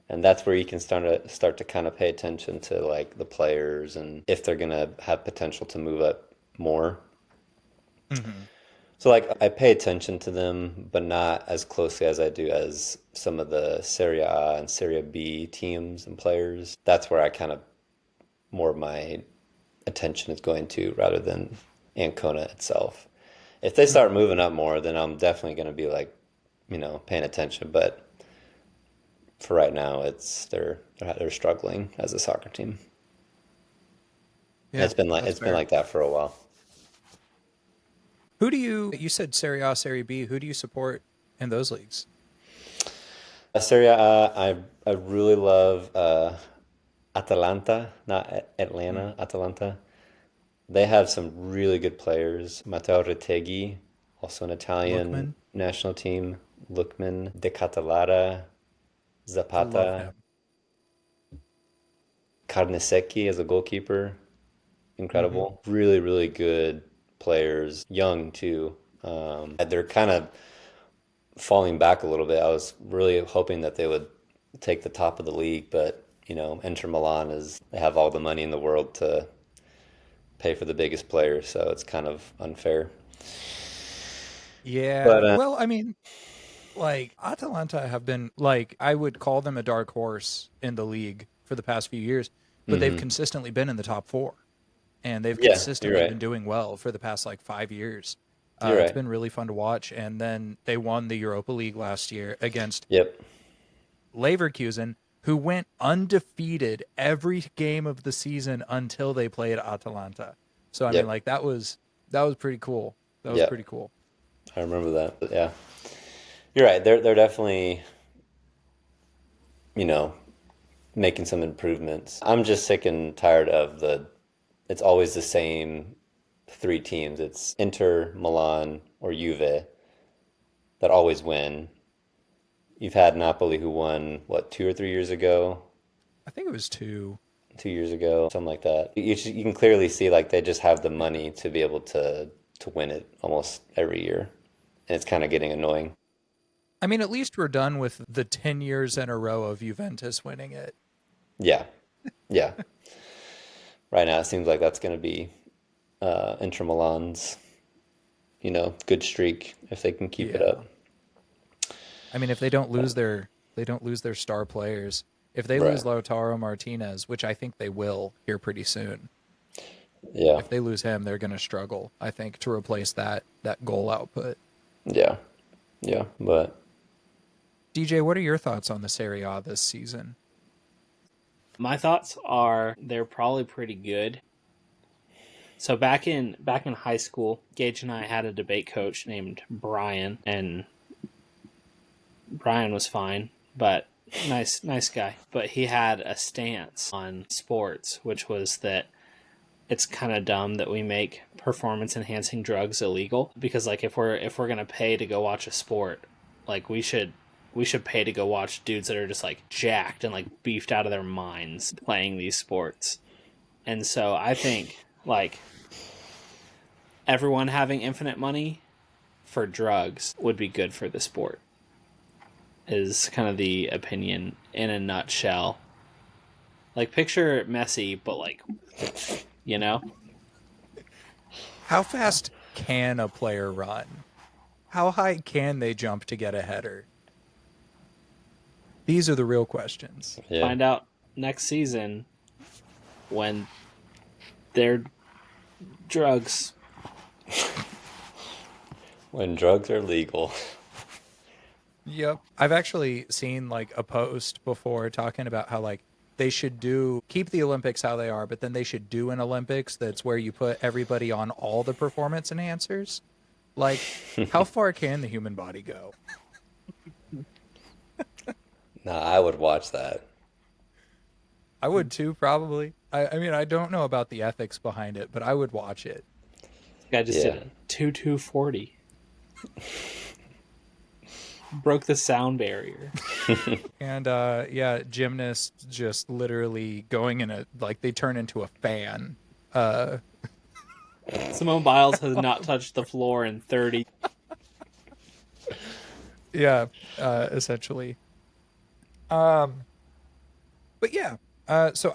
and that's where you can start to kind of pay attention to like the players and if they're gonna have potential to move up more. Mm-hmm. So like I pay attention to them, but not as closely as I do as some of the Serie A and Serie B teams and players. That's where I kind of more of my attention is going to rather than Ancona itself. If they start Mm-hmm. moving up more, then I'm definitely going to be like, paying attention. But for right now, they're struggling as a soccer team. And Yeah, that's it's been fair. like that for a while. Who do you said Serie A, Serie B, who do you support in those leagues? Serie A, I really love Atalanta, not Mm. Atlanta, Atalanta. They have some really good players. Matteo Retegui, also an Italian Lookman, national team. Lookman, De Catalara, I love Zapata, him. Carnesecchi as a goalkeeper. Mm-hmm. Incredible. Really, really good players. Young too. They're kind of falling back a little bit. I was really hoping that they would take the top of the league, but Inter Milan they have all the money in the world to pay for the biggest players, so it's kind of unfair. But Yeah, well, I mean, like Atalanta have been like I would call them a dark horse in the league for the past few years, but they've hmm consistently been in the top four, and they've yeah, you're consistently right. been doing well for the past like 5 years. You're It's right. been really fun to watch, and then they won the Europa League last year against Yep. Leverkusen, who went undefeated every game of the season until they played Atalanta. So I mean, Yep. like that was pretty cool. That was Yep. pretty cool. I remember that. But yeah, you're right. They're definitely you know making some improvements. I'm just sick and tired of it's always the same three teams. It's Inter, Milan, or Juve that always win. You've had Napoli who won, what, 2 or 3 years ago? I think it was two. 2 years ago, something like that. You can clearly see like they just have the money to be able to win it almost every year. And it's kind of getting annoying. I mean, at least we're done with the 10 years in a row of Juventus winning it. Yeah. Yeah. right now it seems like that's going to be Inter Milan's, good streak if they can keep it Yeah. up. I mean, if they don't lose their star players, if they lose Right. Lautaro Martinez, which I think they will here pretty soon, Yeah. if they lose him, they're going to struggle, I think, to replace that goal output. Yeah. Yeah. But DJ, what are your thoughts on the Serie A this season? My thoughts are they're probably pretty good. So back in high school, Gage and I had a debate coach named Brian, and Brian was fine, but nice guy. But he had a stance on sports, which was that it's kind of dumb that we make performance enhancing drugs illegal, because like if we're going to pay to go watch a sport, like we should pay to go watch dudes that are just like jacked and like beefed out of their minds playing these sports. And so I think like everyone having infinite money for drugs would be good for the sport, is kind of the opinion in a nutshell. Like picture Messi, but like, you know? How fast can a player run? How high can they jump to get a header? These are the real questions. yeah. Find out next season when their drugs. When drugs are legal. Yep. I've actually seen like a post before talking about how like they should keep the Olympics how they are, but then they should do an Olympics that's where you put everybody on all the performance enhancers. Like, how far can the human body go? Nah, I would watch that. I would too, probably. I mean, I don't know about the ethics behind it, but I would watch it. This guy just Yeah. did a 2:2:40. Broke the sound barrier. And yeah, gymnasts just literally going in like they turn into a fan. Simone Biles has not touched the floor in 30. Yeah, essentially. But yeah, so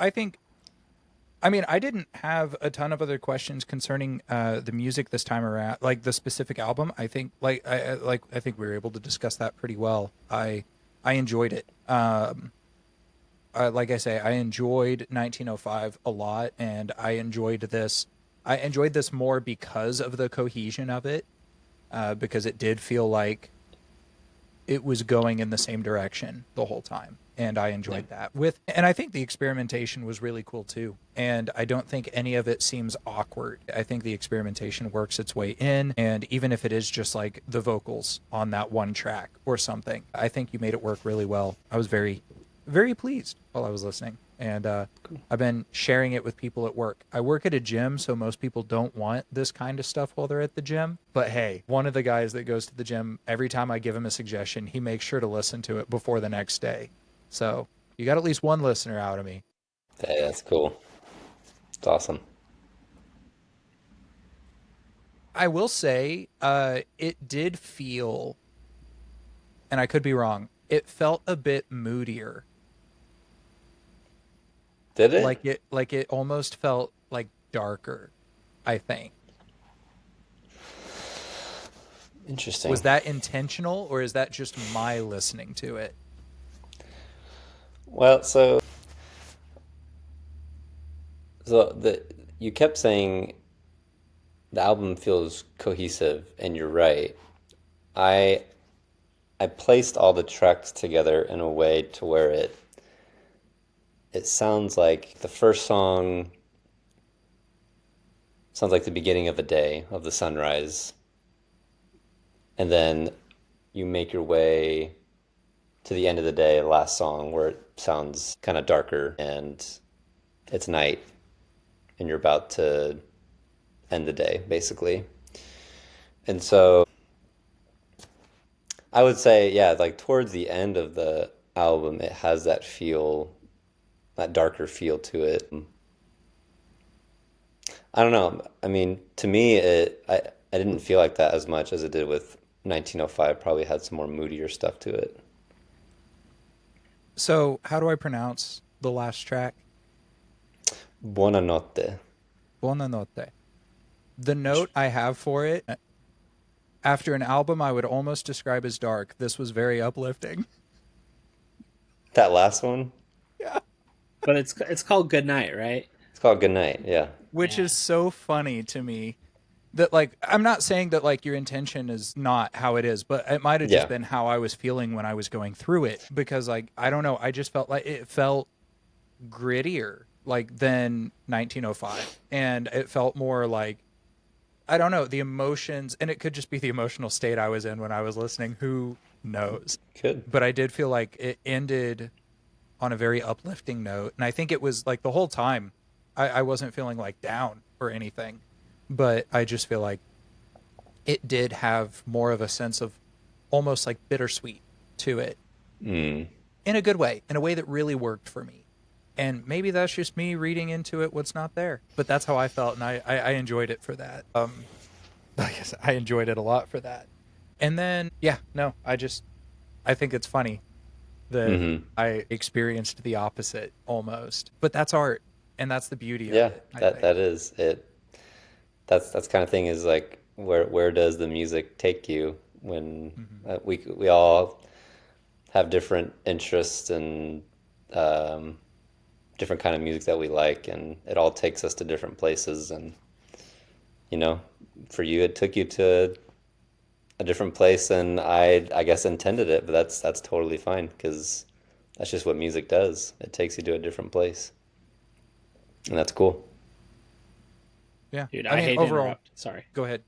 I mean, I didn't have a ton of other questions concerning the music this time around, like the specific album. I think, I think we were able to discuss that pretty well. I enjoyed it. Like I say, I enjoyed 1905 a lot, and I enjoyed this. I enjoyed this more because of the cohesion of it, because it did feel like it was going in the same direction the whole time, and I enjoyed that. And I think the experimentation was really cool too, and I don't think any of it seems awkward. I think the experimentation works its way in, and even if it is just like the vocals on that one track or something, I think you made it work really well. I was very pleased while I was listening, and I've been sharing it with people at work. I work at a gym, so most people don't want this kind of stuff while they're at the gym. But hey, one of the guys that goes to the gym, every time I give him a suggestion, he makes sure to listen to it before the next day. So you got at least one listener out of me. Hey, that's cool. It's awesome. I will say, it did feel, and I could be wrong, it felt a bit moodier. Did it? Like it almost felt like darker, I think. Interesting. Was that intentional, or is that just my listening to it? Well, so you kept saying the album feels cohesive, and you're right. I I placed all the tracks together in a way to where it sounds like the first song sounds like the beginning of a day, of the sunrise, and then you make your way to the end of the day, the last song, where it sounds kind of darker and it's night and you're about to end the day, basically. And so I would say, yeah, like towards the end of the album, it has that feel, that darker feel to it. I don't know. I mean, to me, I didn't feel like that as much as it did with 1905. Probably had some more moodier stuff to it. So, how do I pronounce the last track? Buonanotte. Buonanotte. The note I have for it, after an album I would almost describe as dark, this was very uplifting. That last one, Yeah. But it's called Good Night, right? it's called Good Night. Yeah. Which Yeah. is so funny to me that, like, I'm not saying that like your intention is not how it is, but it might have just Yeah. been how I was feeling when I was going through it, because like I don't know, I just felt like it felt grittier like than 1905, and it felt more like, I don't know, the emotions, and it could just be the emotional state I was in when I was listening, who knows. Good. But I did feel like it ended on a very uplifting note, and I think it was like the whole time I wasn't feeling like down or anything, but I just feel like it did have more of a sense of almost like bittersweet to it, Mm. in a good way, in a way that really worked for me. And maybe that's just me reading into it what's not there, but that's how I felt, and I enjoyed it for that. I guess I enjoyed it a lot for that. And then, yeah, no, I think it's funny that Mm-hmm. I experienced the opposite almost, but that's art, and that's the beauty of Yeah, it, I that think. that is it. That's kind of thing is like where does the music take you when Hmm. we all have different interests and um, different kind of music that we like, and it all takes us to different places. And you know, for you, it took you to a different place than I guess intended it, but that's totally fine because that's just what music does. It takes you to a different place, and that's cool. Yeah, Dude, I I mean, hate to overall, interrupt. Sorry. go ahead.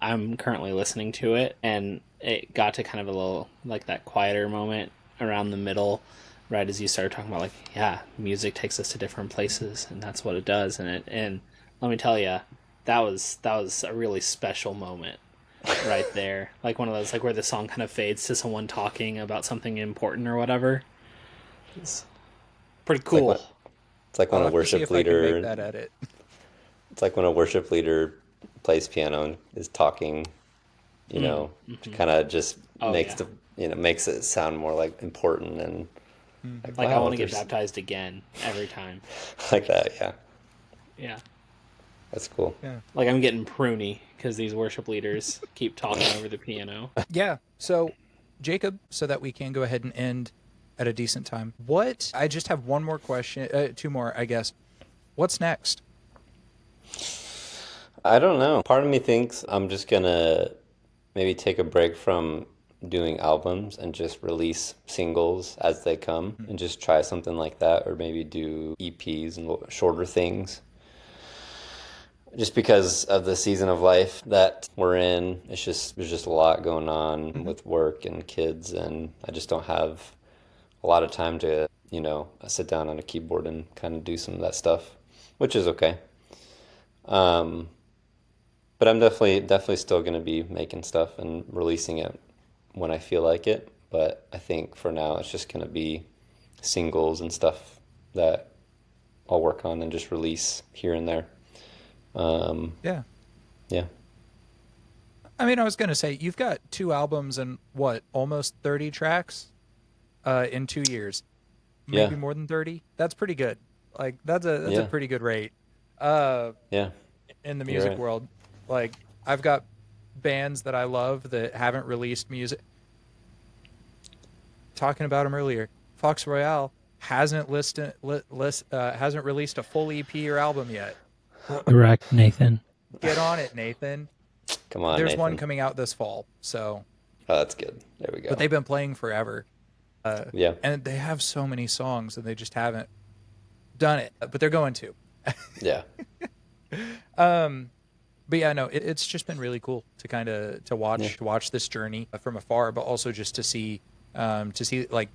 I'm currently listening to it, and it got to kind of a little like that quieter moment around the middle, right as you started talking about like, yeah, music takes us to different places, and that's what it does. And let me tell you, that was a really special moment right there, like one of those like where the song kind of fades to someone talking about something important or whatever. It's pretty It's like when cool. it's like when I'll a have to see worship if I can make leader that edit. it's like when a worship leader plays piano and is talking, Mm, kind of just oh makes yeah, makes it sound more like important and like Hmm. like I wow, want to get there's baptized again every time. like that. Yeah, Yeah. that's cool. Yeah. Like I'm getting pruny because these worship leaders keep talking over the piano. Yeah. So, Jacob, so that we can go ahead and end at a decent time. What? I just have one more question, two more, I guess. What's next? I don't know. Part of me thinks I'm just gonna maybe take a break from doing albums and just release singles as they come Mhm. and just try something like that, or maybe do EPs and shorter things. Just because of the season of life that we're in, there's just a lot going on Mhm. with work and kids, and I just don't have a lot of time to, sit down on a keyboard and kind of do some of that stuff, which is okay. Um, but I'm definitely still going to be making stuff and releasing it when I feel like it. But I think for now it's just going to be singles and stuff that I'll work on and just release here and there. Um, Yeah. yeah, I mean, I was gonna say you've got two albums and what, almost 30 tracks, in 2 years, yeah, maybe more than 30. That's pretty good. Like that's a yeah, pretty good rate, uh, yeah. in the You're music right. world. Like I've got bands that I love that haven't released music. Talking about them earlier, Fox Royale hasn't released a full EP or album yet. Correct, Nathan. Get on it, Nathan. Come on, There's one Nathan. coming out this fall, so, Oh, that's good. There we but go. they've been playing forever. Yeah, And they have so many songs and they just haven't done it, but they're going to. yeah, um but yeah, no, it's just been really cool to kind of yeah, to watch this journey from afar, but also just to see like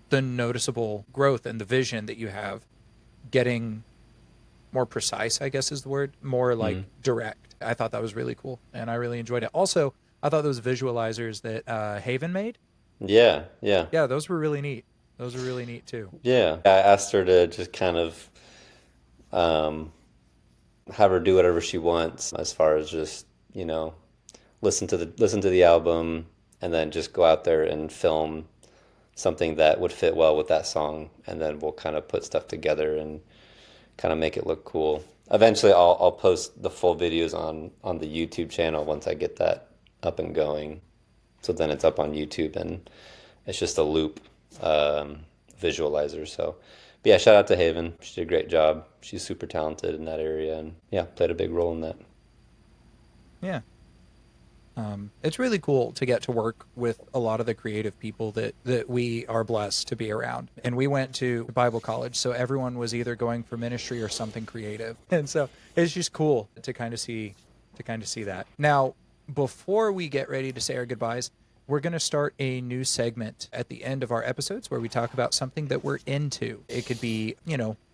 the noticeable growth and the vision that you have getting more precise, I guess is the word, more like mm, direct. I thought that was really cool and I really enjoyed it. Also, I thought those visualizers that Haven made, yeah, yeah, yeah, those were really neat. Those were really neat too. yeah. I asked her to just kind of um, have her do whatever she wants, as far as just listen to the album, and then just go out there and film something that would fit well with that song, and then we'll kind of put stuff together and kind of make it look cool. Eventually, I'll post the full videos on the YouTube channel once I get that up and going. So then it's up on YouTube and it's just a loop visualizer. So, but yeah, shout out to Haven. She did a great job. She's super talented in that area and yeah, played a big role in that. Yeah. It's really cool to get to work with a lot of the creative people that we are blessed to be around. And we went to Bible college, so everyone was either going for ministry or something creative. And so it's just cool to kind of see that. Now, before we get ready to say our goodbyes, we're going to start a new segment at the end of our episodes where we talk about something that we're into. It could be,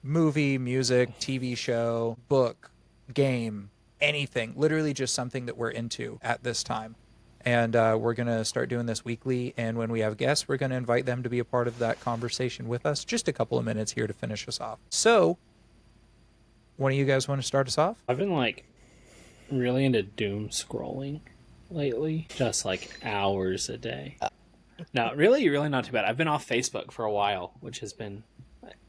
movie, music, TV show, book, game, anything, literally just something that we're into at this time. And we're going to start doing this weekly. And when we have guests, we're going to invite them to be a part of that conversation with us. Just a couple of minutes here to finish us off. So, one of you guys want to start us off? I've been really into doom scrolling lately, just hours a day. No, really not too bad. I've been off Facebook for a while, which has been,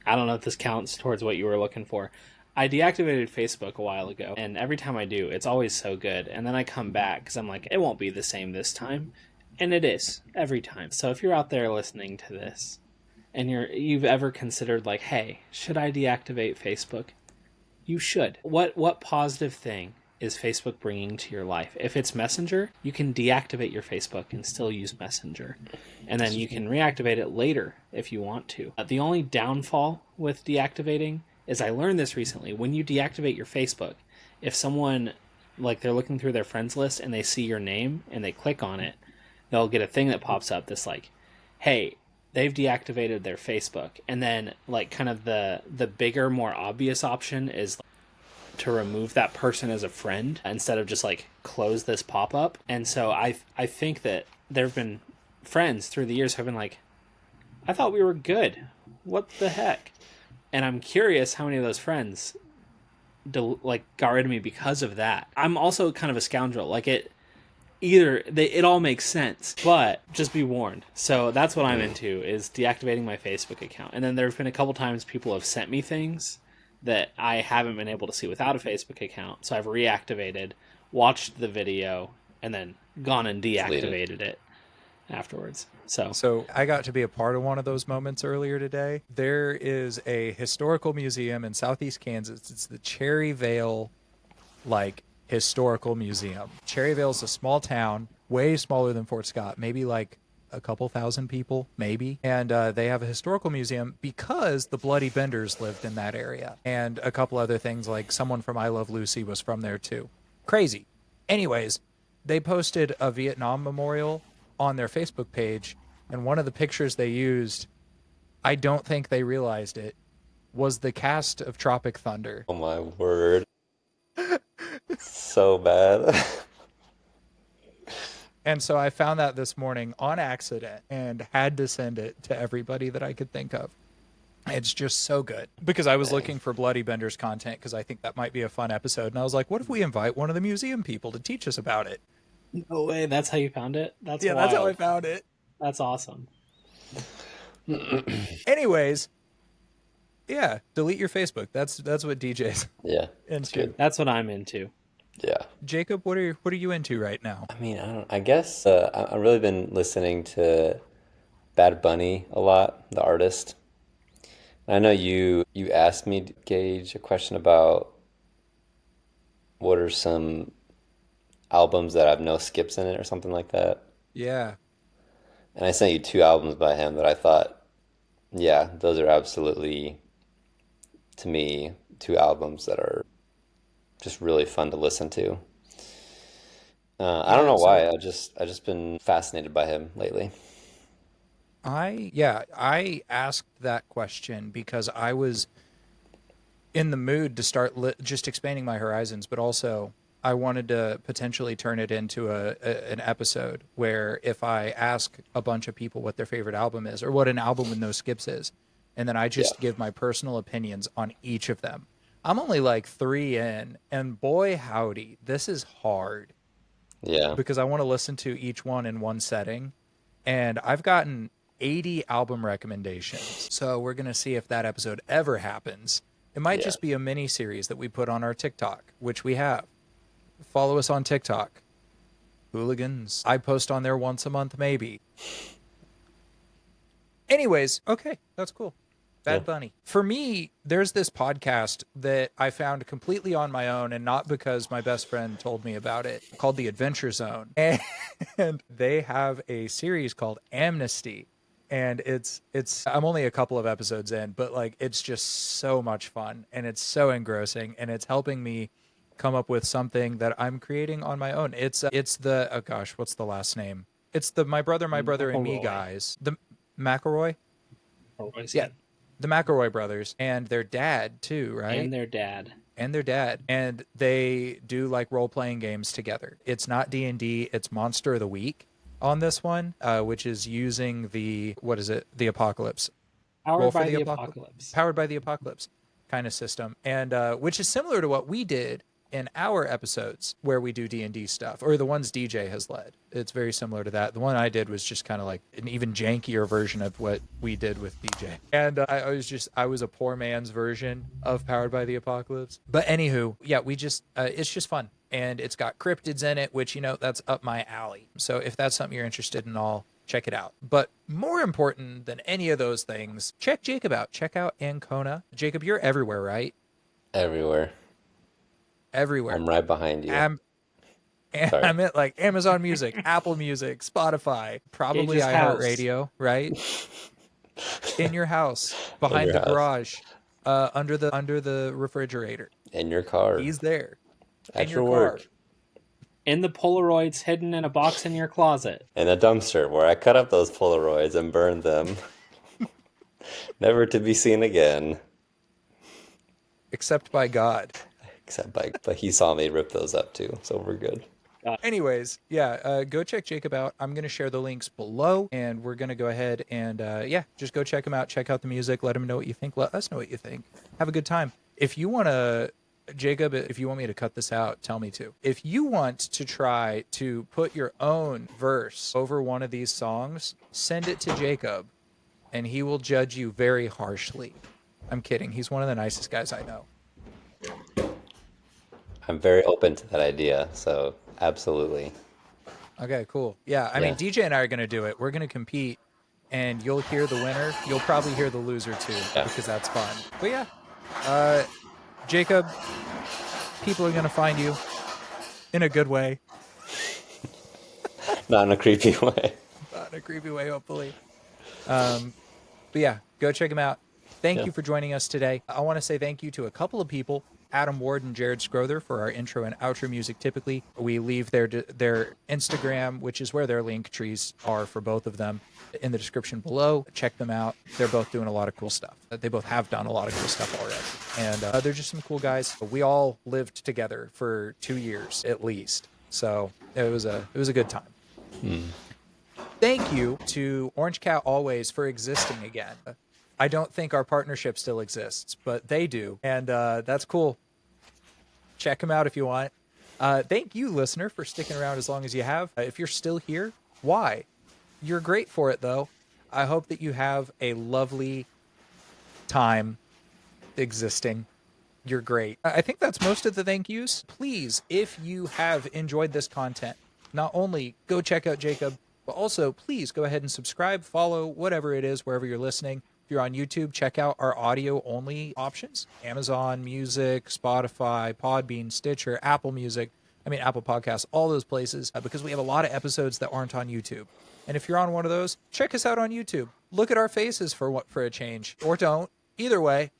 I don't know if this counts towards what you were looking for. I deactivated Facebook a while ago, and every time I do, it's always so good. And then I come back because I'm like, it won't be the same this time. And it is, every time. So if you're out there listening to this, and you've ever considered hey, should I deactivate Facebook? You should. What positive thing is Facebook bringing to your life? If it's Messenger, you can deactivate your Facebook and still use Messenger. And then you can reactivate it later if you want to. The only downfall with deactivating is I learned this recently. When you deactivate your Facebook, if someone, they're looking through their friends list and they see your name and they click on it, they'll get a thing that pops up that's hey, they've deactivated their Facebook. And then, kind of the bigger, more obvious option is to remove that person as a friend instead of just, close this pop-up. And so I think that there have been friends through the years who have been I thought we were good. What the heck? And I'm curious how many of those friends got rid of me because of that. I'm also kind of a scoundrel. It all makes sense, but just be warned. So that's what I'm into, is deactivating my Facebook account. And then there have been a couple times people have sent me things that I haven't been able to see without a Facebook account. So I've reactivated, watched the video, and then gone and deactivated it afterwards. So I got to be a part of one of those moments earlier today. There is a historical museum in southeast Kansas. It's the Cherry Vale, historical museum. Cherry Vale's a small town, way smaller than Fort Scott, maybe a couple thousand people, maybe. And they have a historical museum because the Bloody Benders lived in that area. And a couple other things, someone from I Love Lucy was from there too. Crazy. Anyways, they posted a Vietnam memorial on their Facebook page, and one of the pictures they used, I don't think they realized it, was the cast of Tropic Thunder. Oh my word. So bad. And so I found that this morning on accident and had to send it to everybody that I could think of. It's just so good. Because I was looking for Bloody Benders content because I think that might be a fun episode. And I was like, what if we invite one of the museum people to teach us about it? No way, that's how you found it? That's wild. That's how I found it. That's awesome. Anyways, yeah, delete your Facebook. That's what DJ's into. Good. That's what I'm into. Yeah. Jacob, what are you into right now? I mean, I guess I've really been listening to Bad Bunny a lot, the artist. I know you asked me, Gage, a question about what are some albums that have no skips in it or something like that. Yeah. And I sent you 2 albums by him that I thought, yeah, those are absolutely, to me, 2 albums that are just really fun to listen to. I don't know why. I just been fascinated by him lately. I asked that question because I was in the mood to start just expanding my horizons, but also I wanted to potentially turn it into an episode where if I ask a bunch of people what their favorite album is or what an album with no skips is, and then I just give my personal opinions on each of them. I'm only 3 in, and boy howdy, this is hard. Yeah. Because I want to listen to each one in one setting, and I've gotten 80 album recommendations. So we're going to see if that episode ever happens. It might Yeah. just be a mini series that we put on our TikTok, which we have. Follow us on TikTok. Hooligans. I post on there once a month, maybe. Anyways, okay, that's cool. Bad Yeah. Bunny. For me, there's this podcast that I found completely on my own and not because my best friend told me about it, called The Adventure Zone. And they have a series called Amnesty. And it's I'm only a couple of episodes in, but like it's just so much fun and it's so engrossing and it's helping me come up with something that I'm creating on my own. It's the oh gosh, what's the last name? It's the My Brother and Me McElroy. guys. The McElroy? McElroy's Yeah, good. the McElroy brothers and their dad too, right? And their dad. And their dad, and they do like role playing games together. It's not D&D, it's Monster of the Week on this one, which is using the what is it? The apocalypse. Roll Powered for by the the apocalypse. apocalypse. Powered by the apocalypse kind of system, and which is similar to what we did in our episodes where we do D&D stuff, or the ones DJ has led. It's very similar to that. The one I did was just kind of like an even jankier version of what we did with DJ. And I was a poor man's version of Powered by the Apocalypse. But anywho, yeah, we just, it's just fun. And it's got cryptids in it, which, you know, that's up my alley. So if that's something you're interested in, all check it out. But more important than any of those things, check Jacob out. Check out ANCONA. Jacob, you're everywhere, right? Everywhere. Everywhere. I'm right behind you. Sorry. I'm at like Amazon Music, Apple Music, Spotify, probably Gage's house. iHeartRadio, right? In your house, behind your the house. garage, under the refrigerator. In your car. He's there. At in your your work. car. In the Polaroids hidden in a box in your closet. In a dumpster where I cut up those Polaroids and burned them. Never to be seen again. Except by God. But he saw me rip those up too, so we're good. Anyways, yeah, go check Jacob out. I'm going to share the links below, and we're going to go ahead and, yeah, just go check him out. Check out the music. Let him know what you think. Let us know what you think. Have a good time. If you want to, Jacob, if you want me to cut this out, tell me to. If you want to try to put your own verse over one of these songs, send it to Jacob, and he will judge you very harshly. I'm kidding. He's one of the nicest guys I know. I'm very open to that idea, so absolutely. Okay, cool. Yeah, I mean, DJ and I are going to do it. We're going to compete, and you'll hear the winner. You'll probably hear the loser, too, because that's fun. But yeah, Jacob, people are going to find you in a good way. Not in a creepy way. Not in a creepy way, hopefully. But yeah, go check him out. Thank you for joining us today. I want to say thank you to a couple of people, Adam Ward and Jared Scrother, for our intro and outro music. Typically, we leave their Instagram, which is where their link trees are for both of them, in the description below. Check them out. They're both doing a lot of cool stuff. They both have done a lot of cool stuff already. And they're just some cool guys. We all lived together for 2 years at least. So it was a good time. Thank you to Orange Cat Always for existing again. I don't think our partnership still exists, but they do. And that's cool. Check them out if you want. Thank you, listener, for sticking around as long as you have. If you're still here, why? You're great for it, though. I hope that you have a lovely time existing. You're great. I think that's most of the thank yous. Please, if you have enjoyed this content, not only go check out Jacob, but also please go ahead and subscribe, follow, whatever it is, wherever you're listening. If you're on YouTube, check out our audio-only options. Amazon Music, Spotify, Podbean, Stitcher, Apple Music, Apple Podcasts, all those places, because we have a lot of episodes that aren't on YouTube. And if you're on one of those, check us out on YouTube. Look at our faces for a change, or don't. Either way,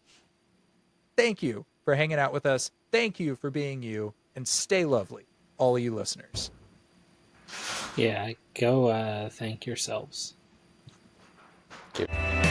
thank you for hanging out with us. Thank you for being you, and stay lovely, all of you listeners. Yeah, go thank yourselves. Thank you.